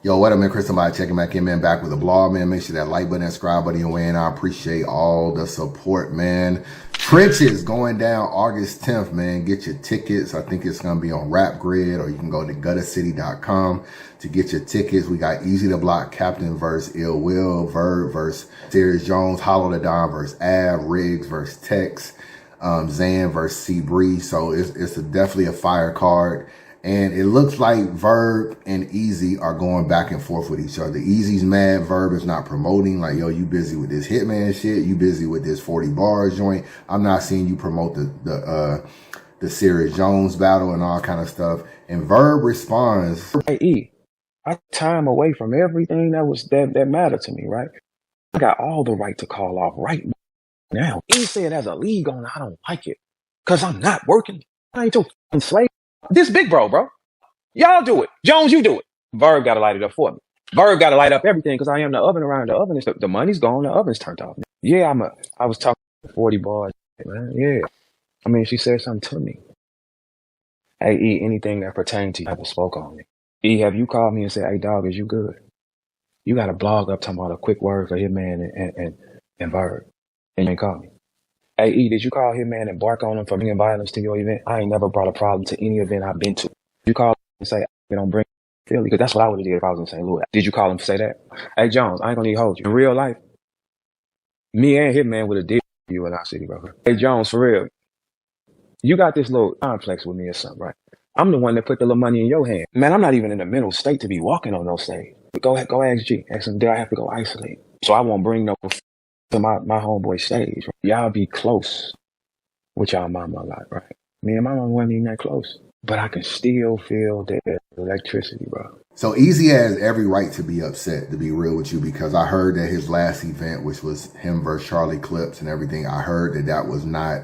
Yo, what up, man? Chris, somebody checking back in, man. Back with a blog, man. Make sure that like button and subscribe button your way in. I appreciate all the support, man. Trenches going down August 10th, man. Get your tickets. I think it's going to be on Rap Grid, or you can go to guttercity.com to get your tickets. We got Eazy the Block, Captain versus Ill Will, Verb versus Serious Jones, Hollow the Don versus Av, Riggs versus Tex, Zan versus C Bree. So it's definitely a fire card. And it looks like Verb and Eazy are going back and forth with each other. Eazy's mad Verb is not promoting. Like, yo, you busy with this Hitman shit. You busy with this 40 bars joint. I'm not seeing you promote the Serious Jones battle and all kind of stuff. And Verb responds, "Hey, E, I time away from everything that mattered to me, right? I got all the right to call off right now. E said as a league owner, I don't like it because I'm not working. I ain't your slave. This big bro. Y'all do it. Jones, you do it. Verb got to light it up for me. Verb got to light up everything because I am the oven around the oven. The money's gone. The oven's turned off. Yeah, I was talking 40 bars, man. Yeah. I mean, she said something to me. Hey, E, anything that pertained to you ever spoke on me. E, have you called me and said, hey, dog, is you good? You got a blog up talking about a quick word for Hitman and Verb. And you ain't called me. Hey, E, did you call Hitman and bark on him for bringing violence to your event? I ain't never brought a problem to any event I've been to. You call him and say, they don't bring Philly? Because that's what I would have did if I was in St. Louis. Did you call him to say that? Hey, Jones, I ain't gonna need to hold you. In real life, me and Hitman would have did you in our city, bro. Hey, Jones, for real, you got this little complex with me or something, right? I'm the one that put the little money in your hand. Man, I'm not even in the mental state to be walking on no stage. But go ask G. Ask him, did I have to go isolate? So I won't bring no to my homeboy stage. Y'all be close with y'all mama a lot, right? Me and my mama wasn't even that close. But I can still feel the electricity, bro. so Eazy has every right to be upset, to be real with you, because I heard that his last event, which was him versus Charlie Clips and everything, I heard that was not,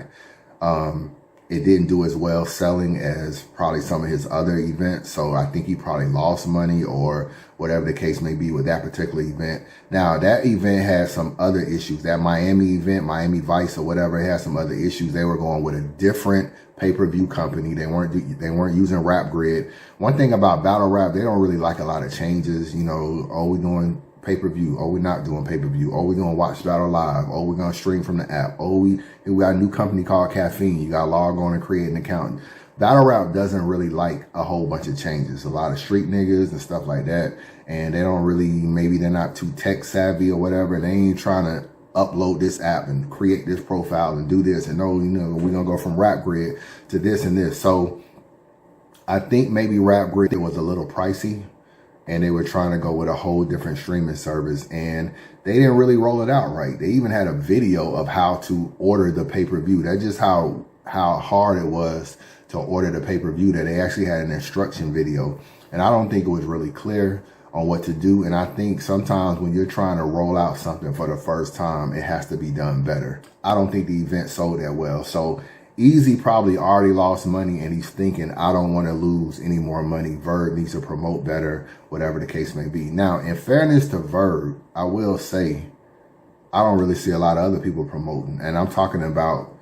it didn't do as well selling as probably some of his other events. So I think he probably lost money or whatever the case may be with that particular event. Now, that event had some other issues. That Miami event, Miami Vice or whatever, it had some other issues. They were going with a different pay-per-view company. They weren't using Rap Grid. One thing about battle rap, they don't really like a lot of changes. You know, oh, we doing pay-per-view. Oh, we're not doing pay-per-view. Oh, we're going to watch battle live. Oh, we're going to stream from the app. Oh, we got a new company called Caffeine. You got to log on and create an account. Battle rap doesn't really like a whole bunch of changes. A lot of street niggas and stuff like that. And they don't really, maybe they're not too tech savvy or whatever. They ain't trying to upload this app and create this profile and do this. And no, you know, we're going to go from Rap Grid to this and this. So I think maybe Rap Grid was a little pricey, and they were trying to go with a whole different streaming service, and they didn't really roll it out right. They even had a video of how to order the pay-per-view. That's just how hard it was to order the pay-per-view, that they actually had an instruction video. And I don't think it was really clear on what to do. And I think sometimes when you're trying to roll out something for the first time, it has to be done better. I don't think the event sold that well. So Eazy probably already lost money, and he's thinking, I don't want to lose any more money. Verb needs to promote better, whatever the case may be. Now, in fairness to Verb, I will say, I don't really see a lot of other people promoting. And I'm talking about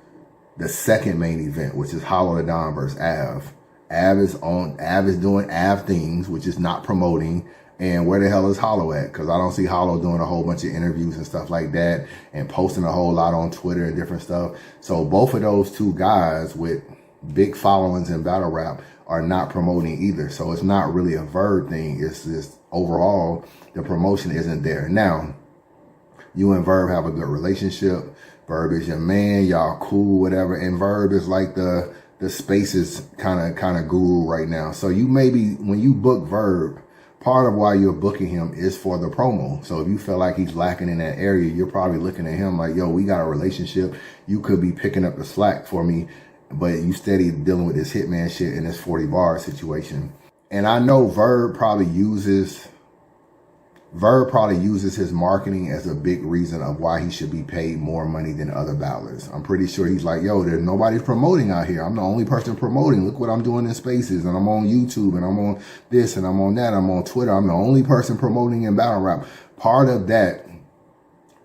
the second main event, which is Hollow the Don versus Av. Av is doing Av things, which is not promoting. And where the hell is Hollow at? Because I don't see Hollow doing a whole bunch of interviews and stuff like that and posting a whole lot on Twitter and different stuff. So both of those two guys with big followings in battle rap are not promoting either. So it's not really a Verb thing. It's just overall, the promotion isn't there. Now, you and Verb have a good relationship. Verb is your man. Y'all cool, whatever. And Verb is like the spaces kind of guru right now. So you maybe, when you book Verb, part of why you're booking him is for the promo. So if you feel like he's lacking in that area, you're probably looking at him like, yo, we got a relationship. You could be picking up the slack for me, but you steady dealing with this Hitman shit in this 40 bar situation. And I know Verb probably uses his marketing as a big reason of why he should be paid more money than other battlers. I'm pretty sure he's like, yo, there's nobody's promoting out here. I'm the only person promoting. Look what I'm doing in spaces, and I'm on YouTube, and I'm on this, and I'm on that. I'm on Twitter. I'm the only person promoting in battle rap. Part of that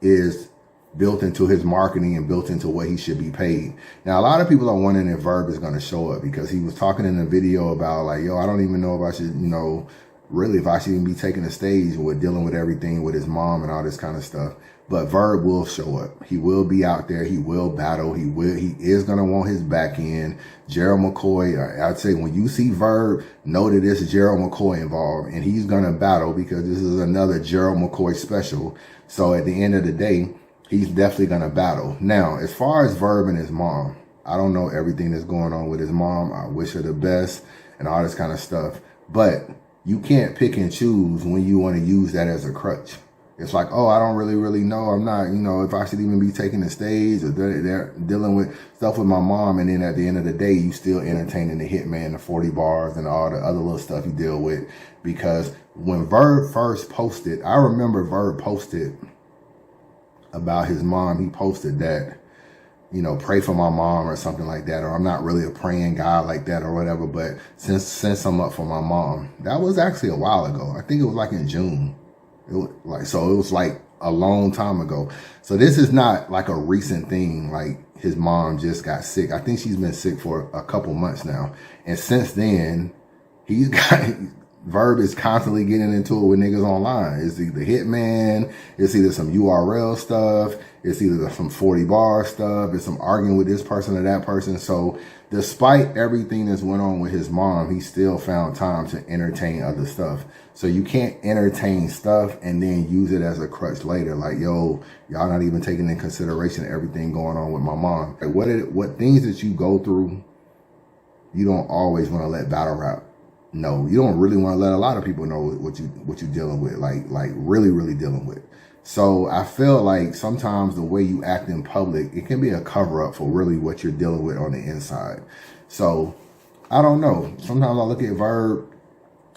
is built into his marketing and built into what he should be paid. Now, a lot of people are wondering if Verb is going to show up, because he was talking in the video about like, yo, I don't even know if I should, you know, really if I should even be taking the stage with dealing with everything with his mom and all this kind of stuff. But Verb will show up. He will be out there. He will battle. He is going to want his back end. Gerald McCoy, I'd say when you see Verb, know that it's Gerald McCoy involved, and he's going to battle because this is another Gerald McCoy special. So at the end of the day, he's definitely going to battle. Now, as far as Verb and his mom, I don't know everything that's going on with his mom. I wish her the best and all this kind of stuff. But you can't pick and choose when you want to use that as a crutch. It's like, oh, I don't really know. I'm not, if I should even be taking the stage or they're dealing with stuff with my mom. And then at the end of the day, you still entertaining the hitman, the 40 bars and all the other little stuff you deal with. Because when Verb first posted, I remember Verb posted about his mom. He posted that, pray for my mom or something like that. Or I'm not really a praying guy like that or whatever. But send some up for my mom. That was actually a while ago. I think it was like in June. It was like a long time ago. So this is not like a recent thing. Like his mom just got sick. I think she's been sick for a couple months now. And since then, Verb is constantly getting into it with niggas online. It's either Hitman, it's either some URL stuff, it's either some 40 bar stuff, it's some arguing with this person or that person. So despite everything that's went on with his mom, he still found time to entertain other stuff. So you can't entertain stuff and then use it as a crutch later. Like, yo, y'all not even taking into consideration everything going on with my mom. Like what things that you go through, you don't always want to let battle rap know. You don't really want to let a lot of people know what you're dealing with, like really dealing with. So I feel like sometimes the way you act in public, it can be a cover up for really what you're dealing with on the inside. So I don't know. Sometimes I look at Verb.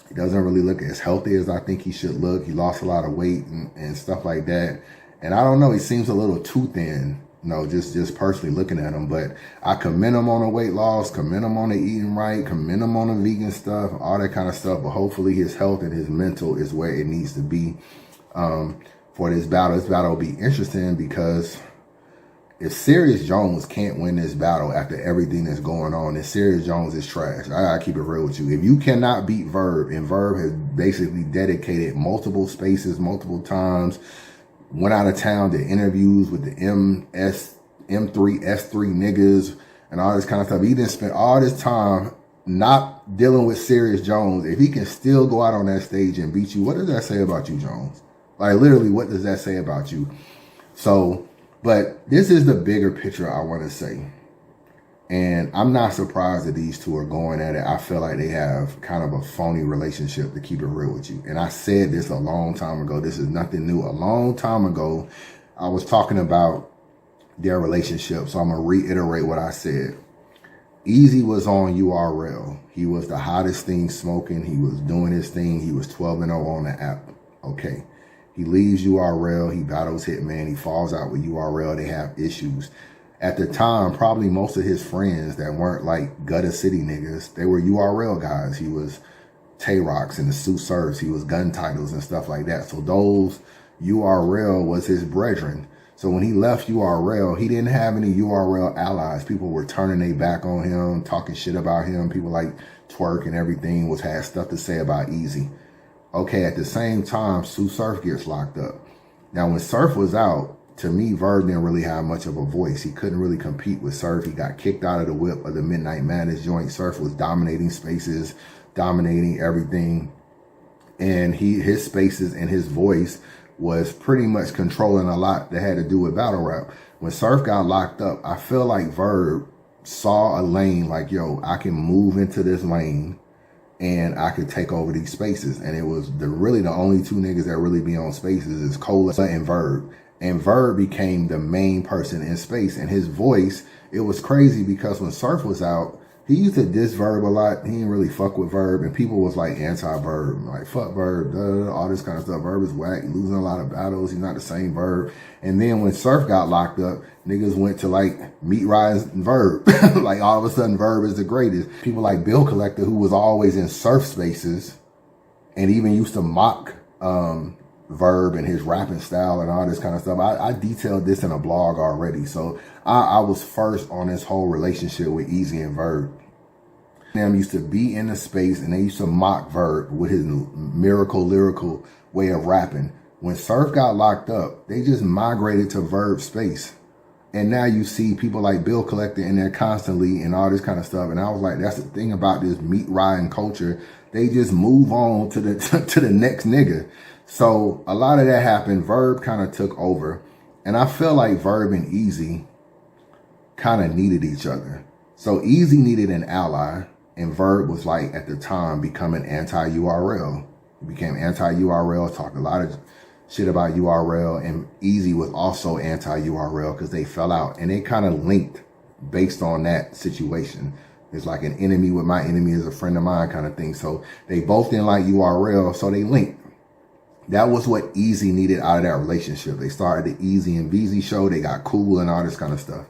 He doesn't really look as healthy as I think he should look. He lost a lot of weight and stuff like that. And I don't know. He seems a little too thin. Just personally looking at him. But I commend him on the weight loss, commend him on the eating right, commend him on the vegan stuff, all that kind of stuff. But hopefully his health and his mental is where it needs to be for this battle. This battle will be interesting because if Serious Jones can't win this battle after everything that's going on, then Serious Jones is trash. I gotta keep it real with you. If you cannot beat Verb, and Verb has basically dedicated multiple spaces, multiple times, went out of town, did interviews with the M3, S3 niggas, and all this kind of stuff. He didn't spend all this time not dealing with Serious Jones. If he can still go out on that stage and beat you, what does that say about you, Jones? Like, literally, what does that say about you? So, but this is the bigger picture I want to say. And I'm not surprised that these two are going at it. I feel like they have kind of a phony relationship, to keep it real with you. And I said this a long time ago. This is nothing new. A long time ago, I was talking about their relationship. So I'm going to reiterate what I said. Eazy was on URL. He was the hottest thing smoking. He was doing his thing. He was 12-0 on the app. Okay. He leaves URL. He battles Hitman. He falls out with URL. They have issues. At the time, probably most of his friends that weren't like gutter city niggas, they were URL guys. He was Tay-Rocks and the Sue Surfs. He was Gun Titles and stuff like that. So those URL was his brethren. So when he left URL, he didn't have any URL allies. People were turning their back on him, talking shit about him. People like Twerk and everything had stuff to say about Eazy. Okay, at the same time, Sue Surf gets locked up. Now, when Surf was out, to me, Verb didn't really have much of a voice. He couldn't really compete with Surf. He got kicked out of the whip of the Midnight Madness joint. Surf was dominating spaces, dominating everything. And his spaces and his voice was pretty much controlling a lot that had to do with battle rap. When Surf got locked up, I feel like Verb saw a lane like, yo, I can move into this lane and I could take over these spaces. And it was really the only two niggas that really be on spaces is Cola and Verb. And Verb became the main person in space. And his voice, it was crazy because when Surf was out, he used to diss Verb a lot. He didn't really fuck with Verb. And people was like anti-Verb. Like, fuck Verb, all this kind of stuff. Verb is whack. He's losing a lot of battles. He's not the same Verb. And then when Surf got locked up, niggas went to like Meat Rise and Verb. Like all of a sudden Verb is the greatest. People like Bill Collector, who was always in Surf spaces and even used to mock Verb and his rapping style and all this kind of stuff. I detailed this in a blog already. So I was first on this whole relationship with Eazy and Verb. Them used to be in the space and they used to mock Verb with his miracle lyrical way of rapping. When Surf got locked up, they just migrated to Verb space. And now you see people like Bill Collector in there constantly and all this kind of stuff. And I was like, that's the thing about this meat riding culture. They just move on to the to the next nigga. So a lot of that happened. Verb kind of took over. And I feel like Verb and Eazy kind of needed each other. So Eazy needed an ally. And Verb was like, at the time, becoming anti-URL. He became anti-URL, talked a lot of shit about URL, and Eazy was also anti-URL because they fell out, and they kind of linked based on that situation. It's like an enemy with my enemy is a friend of mine kind of thing. So they both didn't like URL, so they linked. That was what Eazy needed out of that relationship. They started the Eazy and Beezy show. They got cool and all this kind of stuff.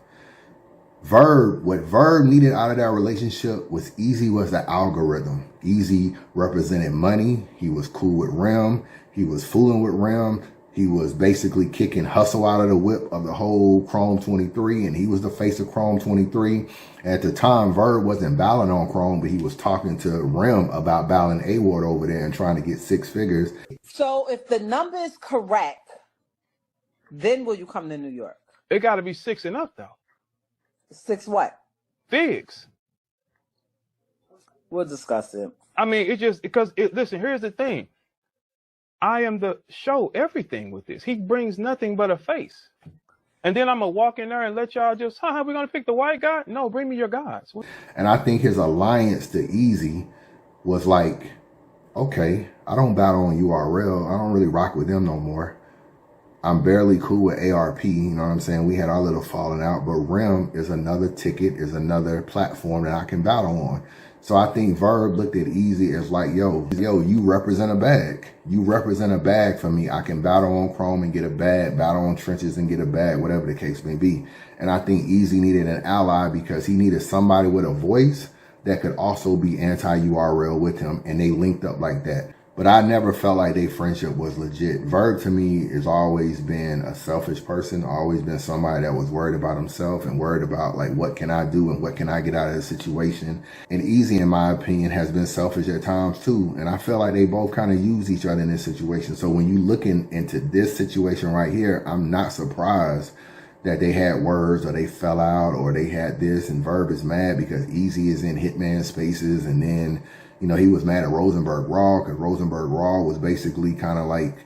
Verb, what Verb needed out of that relationship was Eazy was the algorithm. Eazy represented money. He was cool with Rem. He was fooling with Rem. He was basically kicking Hustle out of the whip of the whole Chrome 23, and he was the face of Chrome 23. At the time, Verb wasn't battling on Chrome, but he was talking to Rem about battling A-Ward over there and trying to get 6 figures. So if the number is correct, then will you come to New York? It got to be 6 and up, though. 6 what? Figs. We'll discuss it. I mean, it just, because, listen, here's the thing. I am the show everything with this. He brings nothing but a face. And then I'm going to walk in there and let y'all just, how are we going to pick the white guy? No, bring me your guys. And I think his alliance to Eazy was like, okay, I don't battle on URL. I don't really rock with them no more. I'm barely cool with ARP, you know what I'm saying? We had our little falling out, but Rem is another ticket, is another platform that I can battle on. So I think Verb looked at Eazy as like, yo, you represent a bag. You represent a bag for me. I can battle on Chrome and get a bag, battle on Trenches and get a bag, whatever the case may be. And I think Eazy needed an ally because he needed somebody with a voice that could also be anti-URL with him, and they linked up like that. But I never felt like their friendship was legit. Verb to me has always been a selfish person, always been somebody that was worried about himself and worried about like, what can I do and what can I get out of the situation? And Eazy, in my opinion, has been selfish at times too. And I feel like they both kind of use each other in this situation. So when you looking into this situation right here, I'm not surprised that they had words or they fell out or they had this, and Verb is mad because Eazy is in Hitman spaces, and then, you know, he was mad at Rosenberg Raw because Rosenberg Raw was basically kind of like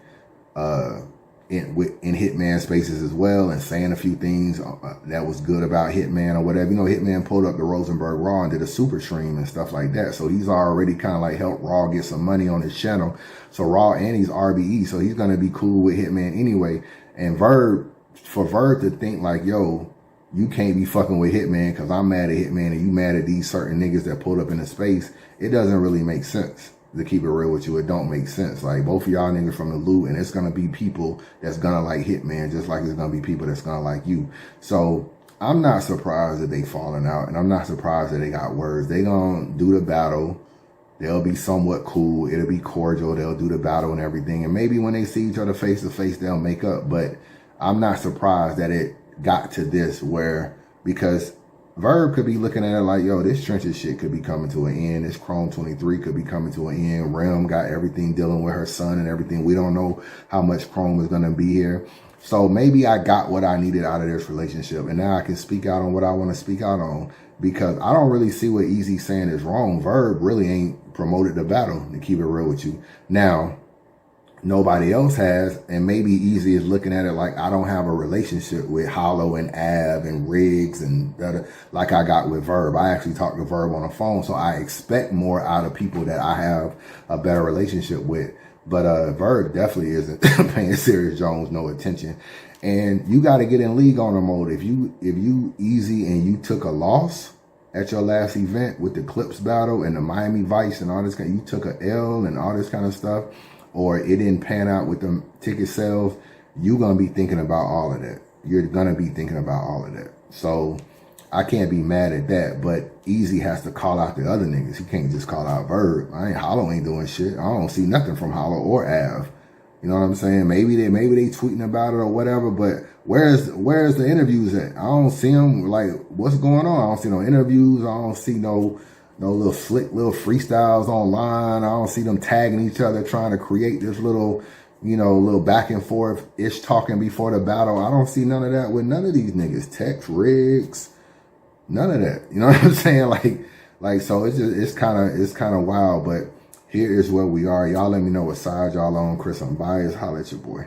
in Hitman spaces as well, and saying a few things that was good about Hitman or whatever. You know, Hitman pulled up the Rosenberg Raw and did a super stream and stuff like that. So he's already kind of like helped Raw get some money on his channel. So Raw, and he's RBE, so he's going to be cool with Hitman anyway. And Verb, for Verb to think like, yo, you can't be fucking with Hitman because I'm mad at Hitman and you mad at these certain niggas that pulled up in the space, it doesn't really make sense. To keep it real with you, it don't make sense. Like, both of y'all niggas from the loot, and it's gonna be people that's gonna like Hitman just like it's gonna be people that's gonna like you. So I'm not surprised that they falling out, and I'm not surprised that they got words. They gonna do the battle. They'll be somewhat cool. It'll be cordial. They'll do the battle and everything. And maybe when they see each other face to face, they'll make up. But I'm not surprised that it got to this where, because Verb could be looking at it like, yo, this Trenches shit could be coming to an end. This Chrome 23 could be coming to an end. Rem got everything dealing with her son and everything. We don't know how much Chrome is going to be here. So maybe I got what I needed out of this relationship. And now I can speak out on what I want to speak out on, because I don't really see what Eazy saying is wrong. Verb really ain't promoted the battle, to keep it real with you. Now, nobody else has, and maybe Eazy is looking at it like, I don't have a relationship with Hollow and Av and Riggs and like I got with Verb. I actually talked to Verb on the phone, so I expect more out of people that I have a better relationship with. But Verb definitely isn't paying Serious Jones no attention. And you got to get in league owner mode. If you Eazy and you took a loss at your last event with the Clips battle and the Miami Vice and all this kind, you took a L and all this kind of stuff, or it didn't pan out with the ticket sales, you're going to be thinking about all of that. You're going to be thinking about all of that. So I can't be mad at that, but Eazy has to call out the other niggas. He can't just call out Verb. Hollow ain't doing shit. I don't see nothing from Hollow or Av. You know what I'm saying? Maybe they tweeting about it or whatever, but where's the interviews at? I don't see them. Like, what's going on? I don't see no interviews. I don't see no no little slick little freestyles online. I don't see them tagging each other, trying to create this little, you know, little back and forth ish talking before the battle. I don't see none of that with none of these niggas. Text rigs, none of that. You know what I'm saying? Like so it's kind of wild. But here is where we are. Y'all let me know what side y'all on. Chris, I'm biased. Holla at your boy.